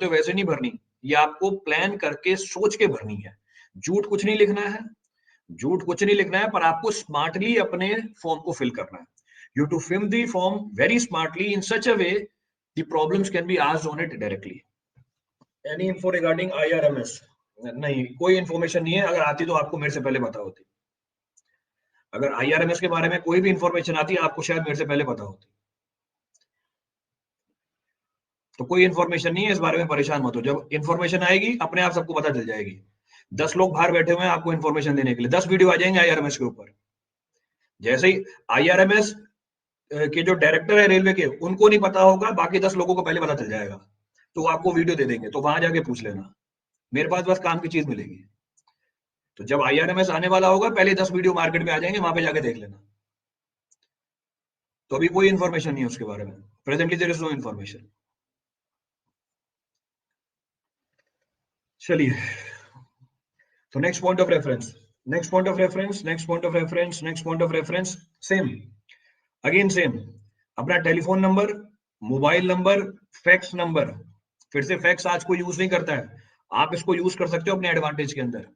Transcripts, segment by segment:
भरते हो वैसे नहीं भरनी, ये आपको प्लान करके सोच के भरनी है। झूठ कुछ नहीं लिखना है, झूठ कुछ नहीं लिखना है, पर आपको स्मार्टली अपने फॉर्म को फिल करना है। You to fill the form very smartly in such a way the problems can be asked on it directly. Any info regarding IRMS? नहीं, कोई इन्फॉर्मेशन नहीं है। अगर आती तो आपको मेरे से पहले पता होती। अगर IRMS के बारे में कोई भी इन्फॉर्मेशन आती है आपको शायद मेरे से पहले पता होती। तो कोई इन्फॉर्मेशन नहीं है, इस बारे में परेशान मत हो। जब इन्फॉर्मेशन आएगी अपने आप सबको पता चल जाएगी। 10 लोग बाहर बैठे हुए हैं आपको इन्फॉर्मेशन देने के लिए, 10 वीडियो आ जाएंगे IRMS के ऊपर। जैसे ही IRMS के जो डायरेक्टर है रेलवे के, उनको नहीं पता होगा, बाकी 10 लोगों को पहले पता चल जाएगा, तो वो आपको वीडियो दे देंगे, तो वहां जाके पूछ लेना। मेरे पास बस काम की चीज मिलेगी। तो जब IRMS आने वाला होगा पहले 10 वीडियो मार्केट में आ जाएंगे, वहां पे जाके देख लेना। तो अभी कोई इन्फॉर्मेशन नहीं है उसके बारे में। Presently there is no information. चलिए, तो next point of reference, next point of reference, next point of reference, next point of reference, same, again same. अपना telephone number, mobile number, fax number. फिर से फैक्स आज कोई use नहीं करता है, आप इसको यूज कर सकते हो अपने एडवांटेज के अंदर।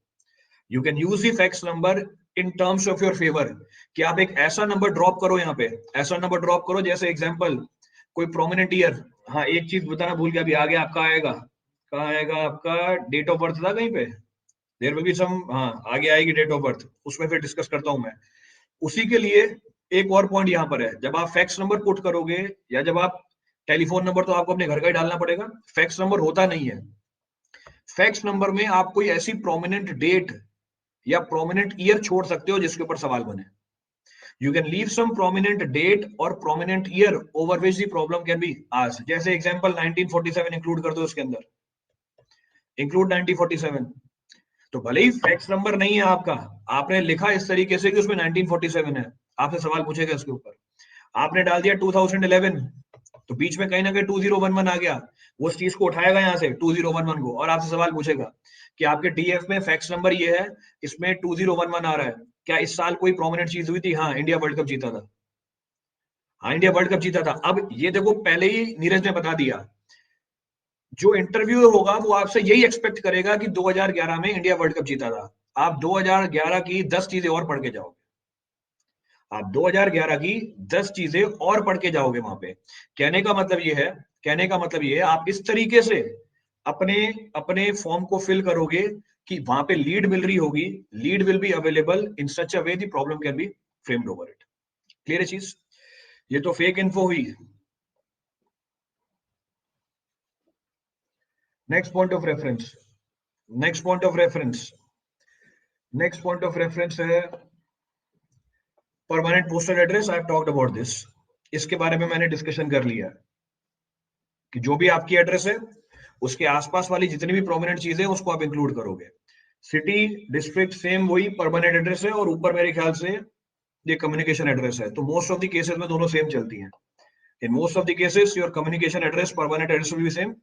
You can use the fax number in terms of your favour, कि आप एक ऐसा नंबर ड्रॉप करो यहाँ पे, ऐसा नंबर ड्रॉप करो जैसे एग्जांपल कोई प्रोमिनेंट ईयर। हाँ, एक चीज बताना भूल गया, अभी आगे आपका आएगा, कहाँ आएगा आपका, डेट ऑफ बर्थ था कहीं पे, देयर विल बी सम, हाँ आगे आएगी डेट ऑफ बर्थ, उसमें फिर डिस्कस करता हूं मैं। उसी के लिए एक और पॉइंट यहाँ पर है, जब आप फैक्स नंबर पुट करोगे या जब आप टेलीफोन नंबर, तो आपको अपने घर का ही डालना पड़ेगा, फैक्स नंबर होता नहीं है। फैक्स नंबर में आप कोई ऐसी प्रोमिनेंट डेट या प्रोमिनेंट ईयर छोड़ सकते हो जिसके ऊपर सवाल बने। You can leave some prominent date और prominent year over which the problem can be asked. जैसे एग्जांपल 1947 इंक्लूड कर दो उसके अंदर, इंक्लूड 1947। तो भले ही फैक्स नंबर नहीं है आपका, आपने लिखा इस तरीके से कि उसमें 1947 है, आपसे सवाल पूछेगा इसके ऊपर। आपने डाल दिया 2011, तो बीच में कहीं ना कहीं 2011 आ गया, वो उस चीज को उठाएगा यहाँ से 2011 को, और आपसे सवाल पूछेगा कि आपके DF में फैक्स नंबर ये है, इसमें 2011 आ रहा है, क्या इस साल कोई प्रोमिनेंट चीज हुई थी? हाँ, इंडिया वर्ल्ड कप जीता था। हाँ, इंडिया वर्ल्ड कप जीता था। अब ये देखो, पहले ही नीरज ने बता दिया, जो इंटरव्यू होगा वो आपसे यही एक्सपेक्ट करेगा कि 2011 में इंडिया वर्ल्ड कप जीता था। आप 2011 की 10 चीजें और पढ़ के जाओगे, आप 2011 की 10 चीजें और पढ़ के जाओगे वहां पे। कहने का मतलब ये है, कहने का मतलब ये है, आप इस तरीके से अपने अपने फॉर्म को फिल करोगे कि वहां पे लीड मिल रही होगी, lead will be available in such a way the problem can be framed over it. Clear है चीज? ये तो फेक इन्फो हुई। Next point of reference, next point of reference, next point of reference है permanent postal address. I have talked about this, इसके बारे में मैंने डिस्कशन कर लिया कि जो भी आपकी एड्रेस है उसके आसपास वाली जितनी भी प्रोमिनेंट चीजें उसको आप इंक्लूड करोगे। सिटी डिस्ट्रिक्ट सेम वही परमानेंट एड्रेस है, और ऊपर मेरे ख्याल से ये कम्युनिकेशन एड्रेस है। तो मोस्ट ऑफ द केसेस में दोनों सेम चलती हैं। In most of the cases your communication address, permanent address will be same,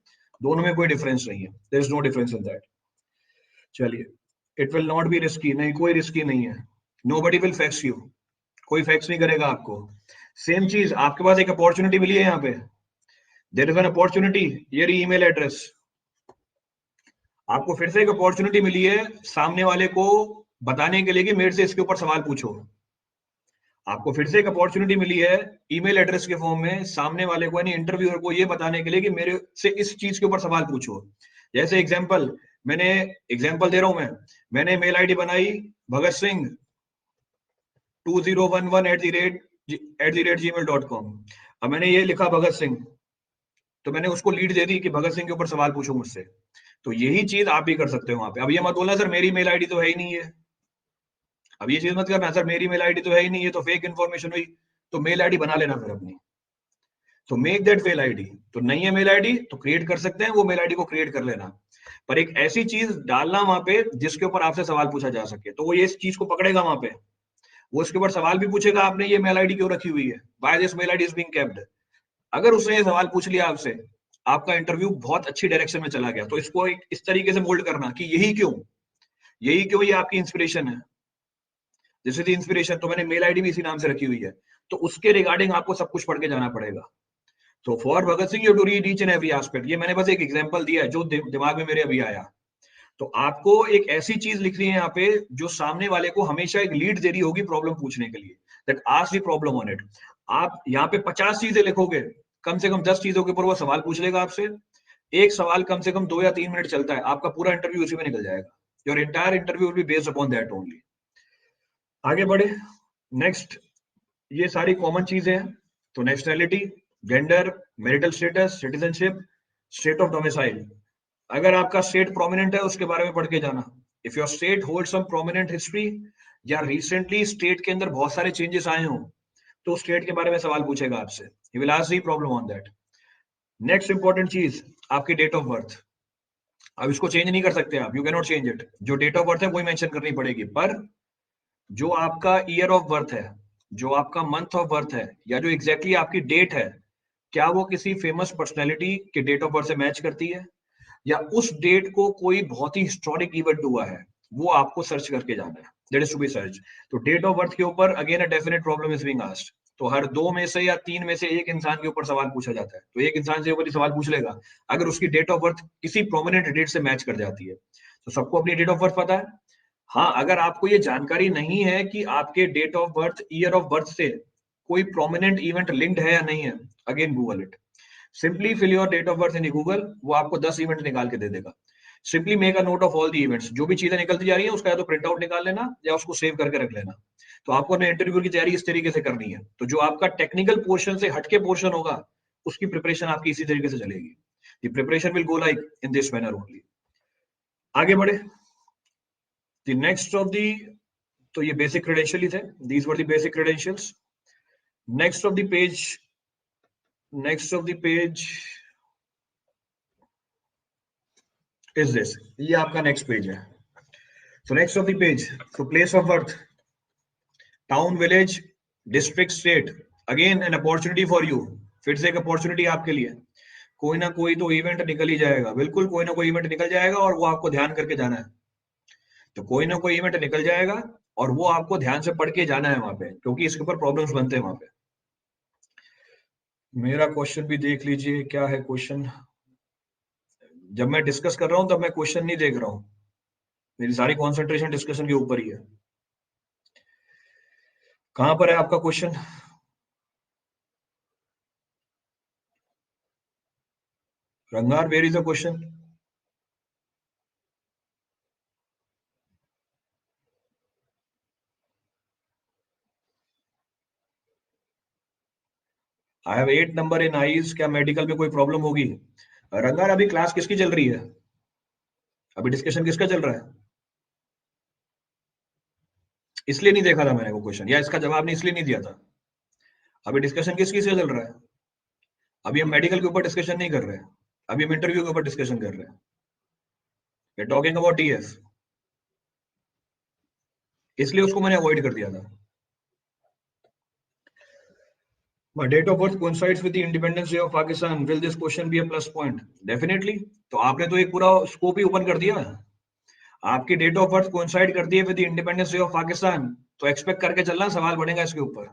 दोनों में कोई डिफरेंस नहीं है, there is no difference in that. चलिए, it will not be risky, नहीं कोई रिस्की नहीं है। नोबडी विल फैक्स यू, कोई फैक्स नहीं करेगा आपको। सेम चीज, आपके पास एक अपॉर्चुनिटी मिली है यहाँ पे, देयर इज एन अपॉर्चुनिटी, ये रही ईमेल एड्रेस। आपको फिर से एक अपॉर्चुनिटी मिली है सामने वाले को बताने के लिए कि मेरे से इसके ऊपर सवाल पूछो। आपको फिर से एक अपॉर्चुनिटी मिली है ईमेल एड्रेस के फॉर्म में सामने वाले को, यानी इंटरव्यूअर को, ये बताने के लिए कि मेरे से इस चीज के ऊपर सवाल पूछो। जैसे एग्जांपल, मैंने एग्जांपल दे रहा हूं मैंने मेल आईडी बनाई भगत सिंह 2011@gmail.com। अब मैंने ये लिखा भगत सिंह, तो मैंने उसको लीड दे दी कि भगत सिंह के ऊपर सवाल पूछो मुझसे। तो यही चीज आप भी कर सकते हो वहां पे। अब ये मत बोलना सर मेरी मेल आईडी तो है ही नहीं है, अब ये चीज मत करना सर मेरी मेल आईडी तो है ही नहीं, ये तो फेक इन्फॉर्मेशन हुई। तो मेल आईडी बना लेना फिर अपनी, तो मेक दैट मेल आईडी। तो नहीं है मेल आईडी तो क्रिएट कर सकते हैं, वो मेल आईडी को क्रिएट कर लेना, पर एक ऐसी चीज डालना वहां पे जिसके ऊपर आपसे सवाल पूछा जा सके। तो वो ये इस चीज को पकड़ेगा वहां पे, वो इसके ऊपर सवाल भी पूछेगा, आपने ये मेल आईडी क्यों रखी हुई है, by this mail ID is being kept. अगर उसने ये सवाल पूछ लिया आपसे, आपका इंटरव्यू बहुत अच्छी डायरेक्शन में चला गया, तो इसको एक इस तरीके से मोल्ड करना कि यही क्यों, यही क्यों ये आपकी इंस्पिरेशन है। जैसे थी इंस्पिरेशन, तो मैंने मेल आईडी भी इसी नाम से रखी हुई है, तो उसके रिगार्डिंग आपको सब कुछ पढ़ के जाना पड़ेगा। तो for Bhagat Singh you to read each and every aspect. ये मैंने बस एक एग्जांपल दिया है जो दिमाग में मेरे अभी आया। तो आपको एक ऐसी चीज लिखनी है यहाँ पे जो सामने वाले को हमेशा एक लीड दे रही होगी प्रॉब्लम पूछने के लिए, that ask the problem on it. आप यहाँ पे 50 चीजें लिखोगे, कम से कम 10 चीजों के ऊपर वो सवाल पूछ लेगा आपसे। एक सवाल कम से कम 2 या 3 मिनट चलता है, आपका पूरा इंटरव्यू उसी में निकल जाएगा। Your entire interview will be based upon that only. आगे बढ़े, नेक्स्ट, ये सारी कॉमन चीजें हैं। तो nationality, gender, marital status, citizenship, state of domicile. अगर आपका स्टेट प्रोमिनेंट है उसके बारे में पढ़ के जाना। If your state hold some prominent history, या रिसेंटली स्टेट के अंदर बहुत सारे चेंजेस आए हों, तो स्टेट के बारे में सवाल पूछेगा आपसे। He will ask the problem on that. Next important चीज, आपकी डेट ऑफ बर्थ। अब इसको चेंज नहीं कर सकते आप, you can not change it. जो डेट ऑफ बर्थ है वही मेंशन करनी पड़ेगी, पर जो आपका ईयर ऑफ बर्थ है, जो आपका मंथ ऑफ बर्थ है, या जो एग्जैक्टली आपकी डेट है, क्या वो किसी फेमस पर्सनैलिटी के डेट ऑफ बर्थ से मैच करती है, या उस डेट को कोई बहुत ही हिस्टोरिक इवेंट हुआ है, वो आपको सर्च करके जाना है। That is to be search. तो डेट ऑफ बर्थ के ऊपर again a definite problem is being asked. तो हर 2 में से या 3 में से एक इंसान के ऊपर सवाल पूछा जाता है, तो एक इंसान से ऊपर ही सवाल पूछ लेगा अगर उसकी डेट ऑफ बर्थ किसी प्रोमिनेंट डेट से मैच कर जाती है। तो सबको अपनी डेट ऑफ बर्थ पता है। हाँ, अगर आपको ये जानकारी नहीं है कि आपके date of birth, year of birth से कोई प्रोमिनेंट इवेंट लिंक्ड है या नहीं है, again Google it. Simply fill your date of birth in Google, वो आपको 10 इवेंट निकाल के दे देगा। Simply make a note of all the events. जो भी चीजें निकलती जा रही है उसका या तो प्रिंट आउट निकाल लेना या उसको सेव करके रख लेना। तो आपको अपने इंटरव्यू की तैयारी इस तरीके से करनी है। तो जो आपका टेक्निकल पोर्शन से हटके पोर्शन होगा, उसकी प्रिपरेशन आपकी इसी तरीके से चलेगी। The preparation will go like in this manner only. आगे बढ़े, द नेक्स्ट ऑफ दी, तो ये बेसिक क्रेडेंशियल ही थे, these were the basic credentials. Next of the page, next of the page is this. ये आपका नेक्स्ट पेज है। So next of the page, so place of birth, town, village, district, state, again an opportunity for you। फिर से एक opportunity आपके लिए। कोई ना कोई तो इवेंट निकल ही जाएगा, बिल्कुल कोई ना कोई इवेंट निकल जाएगा और वो आपको ध्यान करके जाना है। तो कोई ना कोई इवेंट निकल जाएगा और वो आपको ध्यान से पढ़ के जाना है वहां पे, क्योंकि इसके ऊपर प्रॉब्लम्स बनते हैं वहां पे। मेरा क्वेश्चन भी देख लीजिए, क्या है क्वेश्चन। जब मैं डिस्कस कर रहा हूं तब मैं क्वेश्चन नहीं देख रहा हूं, मेरी सारी कॉन्सेंट्रेशन डिस्कशन के ऊपर ही है। कहां पर है आपका क्वेश्चन? रंगार, where is the question? I have 8 number in eyes, क्या मेडिकल में कोई प्रॉब्लम होगी? रंगार, अभी क्लास किसकी चल रही है? अभी डिस्कशन किसका चल रहा है? इसलिए नहीं देखा था मैंने वो क्वेश्चन, या इसका जवाब नहीं इसलिए नहीं दिया था। अभी डिस्कशन किसकी से चल रहा है? अभी हम मेडिकल के ऊपर डिस्कशन नहीं कर रहे हैं, अभी हम इंटरव्यू के ऊपर डिस्कशन कर रहे हैं। वी टॉकिंग अबाउट टीएस, इसलिए उसको मैंने अवॉइड कर दिया था। My date of birth coincides with the independence day of Pakistan. Will this question be a plus point? Definitely। तो आपने तो एक पूरा स्कोप ही ओपन कर दिया। आपकी डेट ऑफ बर्थ कोइंसाइड करती है with the independence day of Pakistan, तो एक्सपेक्ट करके चलना सवाल बनेगा इसके ऊपर।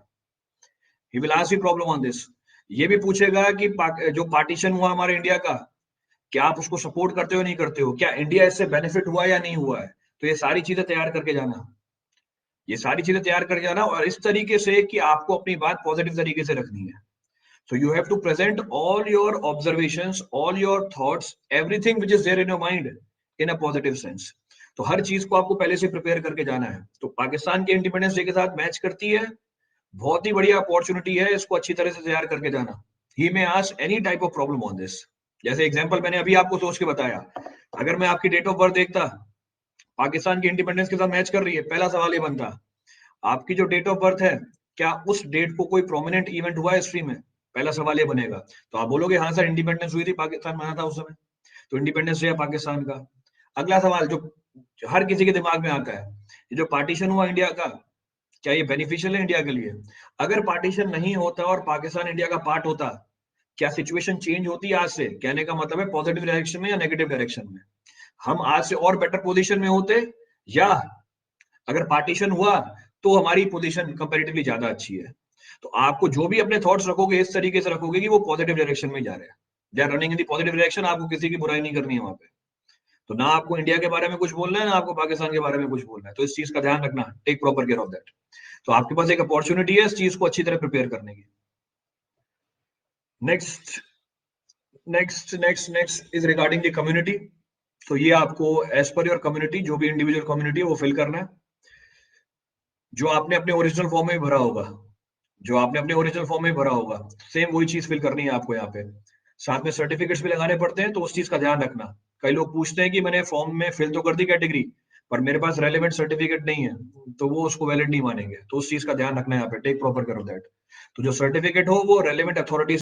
He will ask you problem on this. ये भी पूछेगा कि जो पार्टीशन हुआ हमारे इंडिया का, क्या आप उसको सपोर्ट करते हो नहीं करते हो, क्या इंडिया इससे बेनिफिट हुआ या नहीं हुआ है। तो ये सारी चीजें तैयार करके जाना, ये सारी चीजें तैयार करके जाना, और इस तरीके से कि आपको अपनी बात पॉजिटिव तरीके से रखनी है। So you have to present all your observations, all your thoughts, everything which is there in your mind in a positive sense। तो हर चीज को आपको पहले से प्रिपेयर करके जाना है। तो पाकिस्तान के इंडिपेंडेंस डे के साथ मैच करती है, बहुत ही बढ़िया अपॉर्चुनिटी है, इसको अच्छी तरह से तैयार करके जाना। ही में ask any type of problem on this. जैसे एग्जांपल मैंने अभी आपको सोच के बताया, अगर मैं आपकी डेट ऑफ बर्थ देखता, पाकिस्तान के इंडिपेंडेंस के साथ मैच कर रही है, पहला सवाल ये बनता, आपकी जो डेट ऑफ बर्थ है, क्या उस डेट को कोई प्रोमिनेंट इवेंट हुआ है हिस्ट्री में? पहला सवाल ये बनेगा। तो आप बोलोगे हाँ सर, इंडिपेंडेंस हुई थी, पाकिस्तान बना था उस समय, तो इंडिपेंडेंस डे है पाकिस्तान का। अगला सवाल जो हर किसी के दिमाग में आता है, ये जो पार्टीशन हुआ इंडिया का, क्या ये बेनिफिशियल है इंडिया के लिए? अगर पार्टीशन नहीं होता और पाकिस्तान इंडिया का पार्ट होता, क्या सिचुएशन चेंज होती आज से? कहने का मतलब है पॉजिटिव डायरेक्शन में या नेगेटिव डायरेक्शन में। हम आज से और बेटर पोजीशन में होते, या अगर पार्टीशन हुआ तो हमारी पोजीशन कंपैरेटिवली ज्यादा अच्छी है। तो आपको जो भी अपने थॉट्स रखोगे इस तरीके से रखोगे कि वो पॉजिटिव डायरेक्शन में जा रहे हैं, they are running in the positive direction. आपको किसी की बुराई नहीं करनी है वहां पे। तो ना आपको इंडिया के बारे में कुछ बोलना है, ना आपको पाकिस्तान के बारे में कुछ बोलना है। तो इस चीज का ध्यान रखना, take proper care of that. तो आपके पास एक अपॉर्चुनिटी है इस चीज को अच्छी तरह प्रिपेयर करने की। Next next next next is regarding the community. तो ये आपको एज पर योर कम्युनिटी, जो भी इंडिविजुअल कम्युनिटी है वो फिल करना है, जो आपने अपने ओरिजिनल फॉर्म में भरा होगा, जो आपने अपने ओरिजिनल फॉर्म में भरा होगा, सेम वही चीज फिल करनी है आपको यहाँ पे। साथ में सर्टिफिकेट्स भी लगाने पड़ते हैं, तो उस चीज का ध्यान रखना। कई लोग पूछते हैं कि मैंने फॉर्म में फिल तो कर दी कैटेगरी, पर मेरे पास रेलेवेंट सर्टिफिकेट नहीं है, तो वो उसको वैलिड नहीं मानेंगे। तो उस चीज का ध्यान रखना है यहाँ पे, टेक प्रॉपर करो दैट। तो जो सर्टिफिकेट हो वो रेलेवेंट अथॉरिटी